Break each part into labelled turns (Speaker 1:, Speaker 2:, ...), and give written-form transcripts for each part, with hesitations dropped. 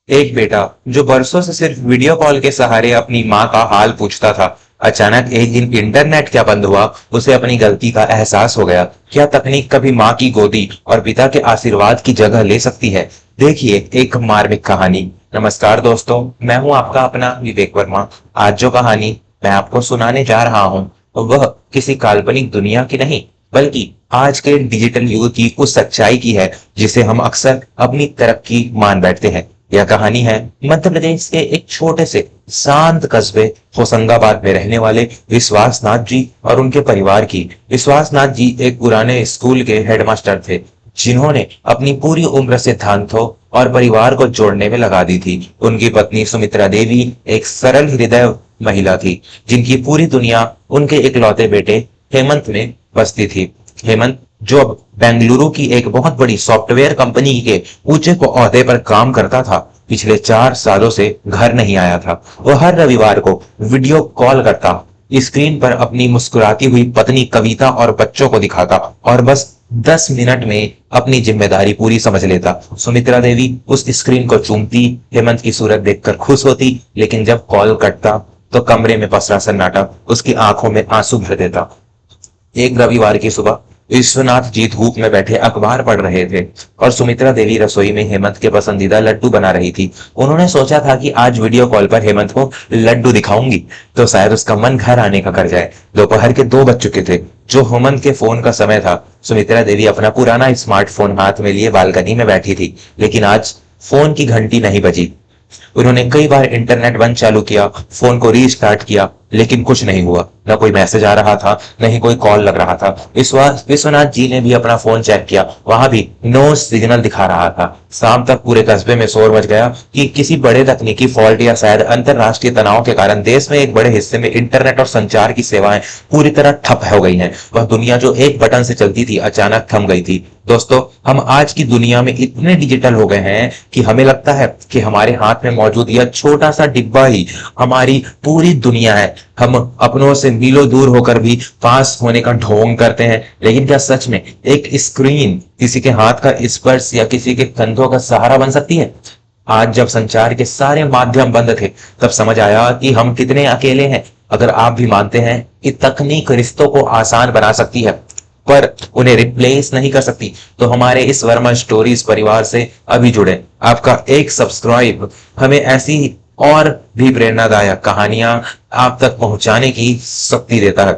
Speaker 1: एक बेटा जो बरसों से सिर्फ वीडियो कॉल के सहारे अपनी माँ का हाल पूछता था, अचानक एक दिन इंटरनेट क्या बंद हुआ, उसे अपनी गलती का एहसास हो गया। क्या तकनीक कभी माँ की गोदी और पिता के आशीर्वाद की जगह ले सकती है? देखिए एक मार्मिक कहानी। नमस्कार दोस्तों, मैं हूँ आपका अपना विवेक वर्मा। आज जो कहानी मैं आपको सुनाने जा रहा हूँ वह किसी काल्पनिक दुनिया की नहीं, बल्कि आज के डिजिटल युग की उस सच्चाई की है जिसे हम अक्सर अपनी तरक्की मान बैठते हैं। यह कहानी है मध्य प्रदेश के एक छोटे से शांत कस्बे होशंगाबाद में रहने वाले विश्वासनाथ जी और उनके परिवार की। विश्वासनाथ जी एक पुराने स्कूल के हेडमास्टर थे, जिन्होंने अपनी पूरी उम्र सिद्धांतों और परिवार को जोड़ने में लगा दी थी। उनकी पत्नी सुमित्रा देवी एक सरल हृदय महिला थी, जिनकी पूरी दुनिया उनके इकलौते बेटे हेमंत में बसती थी। हेमंत जो अब बेंगलुरु की एक बहुत बड़ी सॉफ्टवेयर कंपनी के ऊंचे ओहदे पर काम करता था, पिछले 4 सालों से घर नहीं आया था। वह हर रविवार को वीडियो कॉल करता, स्क्रीन पर अपनी मुस्कुराती हुई पत्नी कविता और बच्चों को दिखाता और बस 10 मिनट में अपनी जिम्मेदारी पूरी समझ लेता। सुमित्रा देवी उस स्क्रीन को चूमती, हेमंत की सूरत देखकर खुश होती, लेकिन जब कॉल कटता तो कमरे में पसरा सन्नाटा उसकी आंखों में आंसू भर देता। एक रविवार की सुबह विश्वनाथ जी धूप में बैठे अखबार पढ़ रहे थे और सुमित्रा देवी रसोई में हेमंत के पसंदीदा लड्डू बना रही थी। उन्होंने सोचा था कि आज वीडियो कॉल पर हेमंत को लड्डू दिखाऊंगी तो शायद उसका मन घर आने का कर जाए। दोपहर के 2 बज चुके थे, जो हेमंत के फोन का समय था। सुमित्रा देवी अपना पुराना स्मार्टफोन हाथ में लिए बालकनी में बैठी थी, लेकिन आज फोन की घंटी नहीं बजी। उन्होंने कई बार इंटरनेट बंद चालू किया, फोन को रीस्टार्ट किया, लेकिन कुछ नहीं हुआ। न कोई मैसेज आ रहा था, न ही कोई कॉल लग रहा था। विश्वनाथ जी ने भी अपना फोन चेक किया, वहां भी नो सिग्नल दिखा रहा था। शाम तक पूरे कस्बे में शोर मच गया कि किसी बड़े तकनीकी फॉल्ट या शायद अंतरराष्ट्रीय तनाव के कारण देश में एक बड़े हिस्से में इंटरनेट और संचार की सेवाएं पूरी तरह ठप हो गई हैं। वह दुनिया जो एक बटन से चलती थी अचानक थम गई थी। दोस्तों, हम आज की दुनिया में इतने डिजिटल हो गए हैं कि हमें लगता है कि हमारे हाथ में मौजूद यह छोटा सा डिब्बा ही हमारी पूरी दुनिया है। हम अपनों से मीलों दूर होकर भी पास होने का ढोंग करते हैं, लेकिन क्या सच में एक स्क्रीन किसी के हाथ का स्पर्श या किसी के कंधों का सहारा बन सकती है? आज जब संचार के सारे माध्यम बंद थे, तब समझ आया कि हम कितने अकेले हैं। अगर आप भी मानते हैं कि तकनीक रिश्तों को आसान बना सकती है पर उन्हें रिप्लेस नहीं कर सकती, तो हमारे इस वर्मा स्टोरीज परिवार से अभी जुड़े। आपका एक सब्सक्राइब हमें ऐसी और भी प्रेरणादायक कहानियां आप तक पहुंचाने की शक्ति देता है।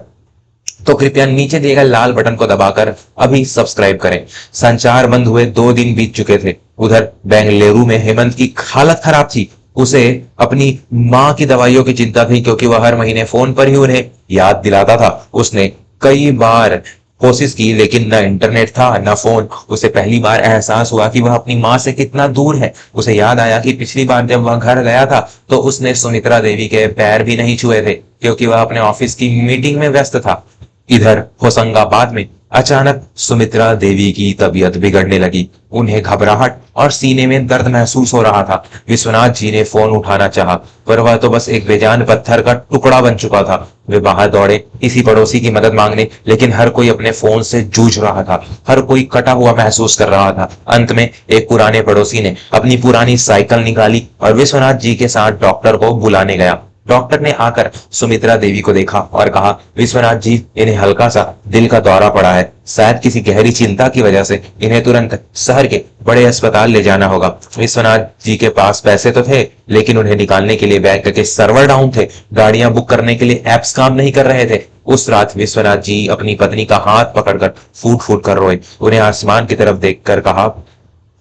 Speaker 1: तो कृपया नीचे दिए गए लाल बटन को दबाकर अभी सब्सक्राइब करें। संचार बंद हुए 2 दिन बीत चुके थे। उधर बेंगलुरु में हेमंत की हालत खराब थी। उसे अपनी माँ की दवाइयों की चिंता थी, क्योंकि वह हर महीने फोन पर ही उन्हें याद दिलाता था। उसने कई बार कोशिश की, लेकिन न इंटरनेट था न फोन। उसे पहली बार एहसास हुआ कि वह अपनी माँ से कितना दूर है। उसे याद आया कि पिछली बार जब वह घर गया था तो उसने सुमित्रा देवी के पैर भी नहीं छुए थे, क्योंकि वह अपने ऑफिस की मीटिंग में व्यस्त था। इधर होशंगाबाद में अचानक सुमित्रा देवी की तबीयत बिगड़ने लगी। उन्हें घबराहट और सीने में दर्द महसूस हो रहा था। विश्वनाथ जी ने फोन उठाना चाहा, पर वह तो बस एक बेजान पत्थर का टुकड़ा बन चुका था। वे बाहर दौड़े किसी पड़ोसी की मदद मांगने, लेकिन हर कोई अपने फोन से जूझ रहा था। हर कोई कटा हुआ महसूस कर रहा था। अंत में एक पुराने पड़ोसी ने अपनी पुरानी साइकिल निकाली और विश्वनाथ जी के साथ डॉक्टर को बुलाने गया। डॉक्टर ने आकर सुमित्रा देवी को देखा और कहा, विश्वनाथ जी, इन्हें हल्का सा दिल का दौरा पड़ा है। शायद किसी गहरी चिंता की वजह से इन्हें तुरंत शहर के बड़े अस्पताल ले जाना होगा। विश्वनाथ जी के पास पैसे तो थे, लेकिन उन्हें निकालने के लिए बैंक के सर्वर डाउन थे। गाड़ियां बुक करने के लिए एप्स काम नहीं कर रहे थे। उस रात विश्वनाथ जी अपनी पत्नी का हाथ पकड़कर फूट फूट कर रोए। उन्हें आसमान की तरफ देखकर कहा,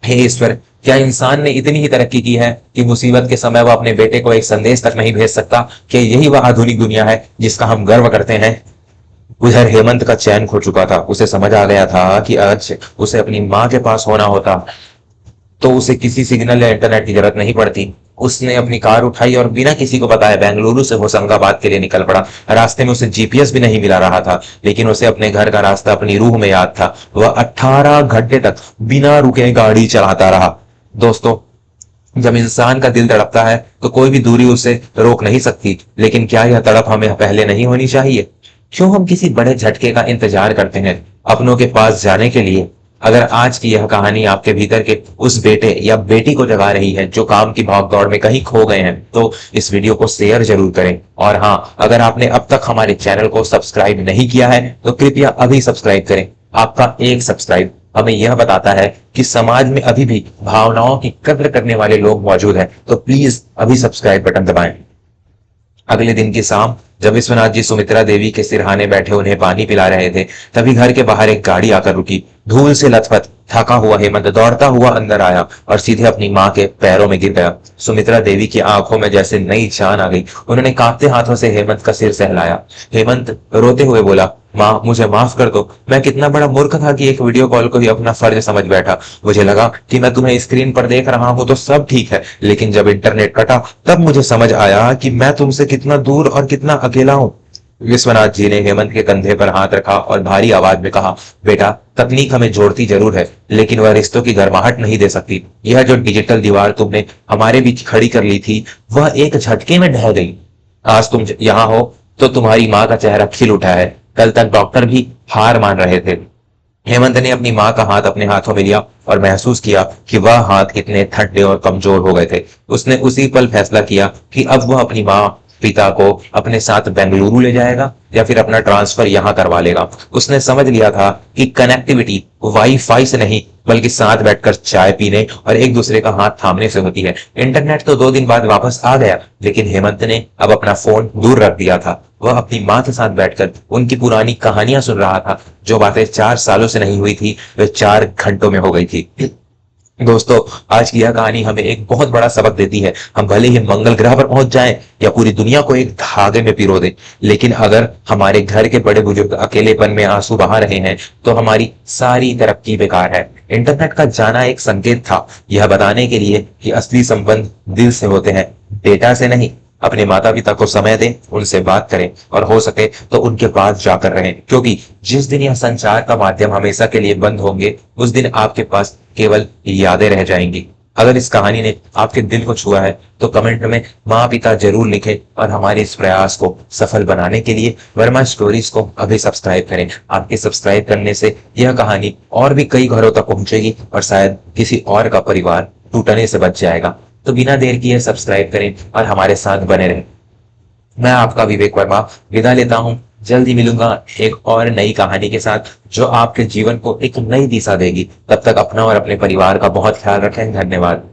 Speaker 1: हे ईश्वर, क्या इंसान ने इतनी ही तरक्की की है कि मुसीबत के समय वह अपने बेटे को एक संदेश तक नहीं भेज सकता? कि यही वह आधुनिक दुनिया है जिसका हम गर्व करते हैं? उधर हेमंत का चैन खो चुका था। उसे समझ आ गया था कि आज उसे अपनी माँ के पास होना होता तो उसे किसी सिग्नल या इंटरनेट की जरूरत नहीं पड़ती। उसने अपनी कार उठाई और बिना किसी को बताए बेंगलुरु से होशंगाबाद के लिए निकल पड़ा। रास्ते में उसे जीपीएस भी नहीं मिला रहा था, लेकिन उसे अपने घर का रास्ता अपनी रूह में याद था। वह 18 घंटे तक बिना रुके गाड़ी चलाता रहा। दोस्तों, जब इंसान का दिल तड़पता है तो कोई भी दूरी उसे रोक नहीं सकती, लेकिन क्या यह तड़प हमें पहले नहीं होनी चाहिए? क्यों हम किसी बड़े झटके का इंतजार करते हैं अपनों के पास जाने के लिए? अगर आज की यह कहानी आपके भीतर के उस बेटे या बेटी को जगा रही है जो काम की भागदौड़ में कहीं खो गए हैं, तो इस वीडियो को शेयर जरूर करें। और हाँ, अगर आपने अब तक हमारे चैनल को सब्सक्राइब नहीं किया है तो कृपया अभी सब्सक्राइब करें। आपका एक सब्सक्राइब हमें यह बताता है कि समाज में अभी भी भावनाओं की कद्र करने वाले लोग मौजूद हैं। तो प्लीज अभी सब्सक्राइब बटन दबाएं। अगले दिन की शाम जब विश्वनाथ जी सुमित्रा देवी के सिरहाने बैठे उन्हें पानी पिला रहे थे, तभी घर के बाहर एक गाड़ी आकर रुकी। धूल से लथपथ थका हुआ हेमंत दौड़ता हुआ अंदर आया और सीधे अपनी माँ के पैरों में गिर गया। सुमित्रा देवी की आंखों में जैसे नई जान आ गई। उन्होंने कांपते हाथों से हेमंत का सिर सहलाया। हेमंत रोते हुए बोला, माँ मुझे माफ कर दो, मैं कितना बड़ा मूर्ख था कि एक वीडियो कॉल को ही अपना फर्ज समझ बैठा। मुझे लगा कि मैं तुम्हें स्क्रीन पर देख रहा हूं तो सब ठीक है, लेकिन जब इंटरनेट कटा तब मुझे समझ आया कि मैं तुमसे कितना दूर और कितना अकेला हूं। विश्वनाथ जी ने हेमंत के कंधे पर हाथ रखा और भारी आवाज में कहा, बेटा तकनीक हमें जोड़ती जरूर है, लेकिन वह रिश्तों की गर्माहट नहीं दे सकती। यह जो डिजिटल दीवार तुमने हमारे बीच खड़ी कर ली थी, वह एक झटके में ढह गई। आज तुम यहाँ हो तो तुम्हारी माँ का चेहरा खिल उठा है। कल तक डॉक्टर भी हार मान रहे थे। हेमंत ने अपनी माँ का हाथ अपने हाथों में लिया और महसूस किया कि वह हाथ कितने ठंडे और कमजोर हो गए थे। उसने उसी पल फैसला किया कि अब वह अपनी माँ पिता को अपने साथ बेंगलुरु ले जाएगा या फिर अपना ट्रांसफर यहाँ करवा लेगा। उसने समझ लिया था कि कनेक्टिविटी वाईफाई से नहीं बल्कि साथ बैठकर चाय पीने और एक दूसरे का हाथ थामने से होती है। इंटरनेट तो 2 दिन बाद वापस आ गया, लेकिन हेमंत ने अब अपना फोन दूर रख दिया था। वह अपनी माँ के साथ बैठकर उनकी पुरानी कहानियां सुन रहा था। जो बातें 4 सालों से नहीं हुई थी वे 4 घंटों में हो गई थी। दोस्तों, आज की यह कहानी हमें एक बहुत बड़ा सबक देती है। हम भले ही मंगल ग्रह पर पहुंच जाएं या पूरी दुनिया को एक धागे में पिरो दें, लेकिन अगर हमारे घर के बड़े बुजुर्ग अकेलेपन में आंसू बहा रहे हैं तो हमारी सारी तरक्की बेकार है। इंटरनेट का जाना एक संकेत था, यह बताने के लिए कि असली संबंध दिल से होते हैं, डेटा से नहीं। अपने माता पिता को समय दें, उनसे बात करें और हो सके तो उनके पास जाकर रहें, क्योंकि जिस दिन यह संचार का माध्यम हमेशा के लिए बंद होंगे, उस दिन आपके पास केवल यादें रह जाएंगी। अगर इस कहानी ने आपके दिल को छुआ है तो कमेंट में माँ पिता जरूर लिखें और हमारे इस प्रयास को सफल बनाने के लिए वर्मा स्टोरीज को अभी सब्सक्राइब करें। आपके सब्सक्राइब करने से यह कहानी और भी कई घरों तक पहुंचेगी और शायद किसी और का परिवार टूटने से बच जाएगा। तो बिना देर किए सब्सक्राइब करें और हमारे साथ बने रहें। मैं आपका विवेक वर्मा विदा लेता हूं। जल्दी मिलूंगा एक और नई कहानी के साथ जो आपके जीवन को एक नई दिशा देगी। तब तक अपना और अपने परिवार का बहुत ख्याल रखें। धन्यवाद।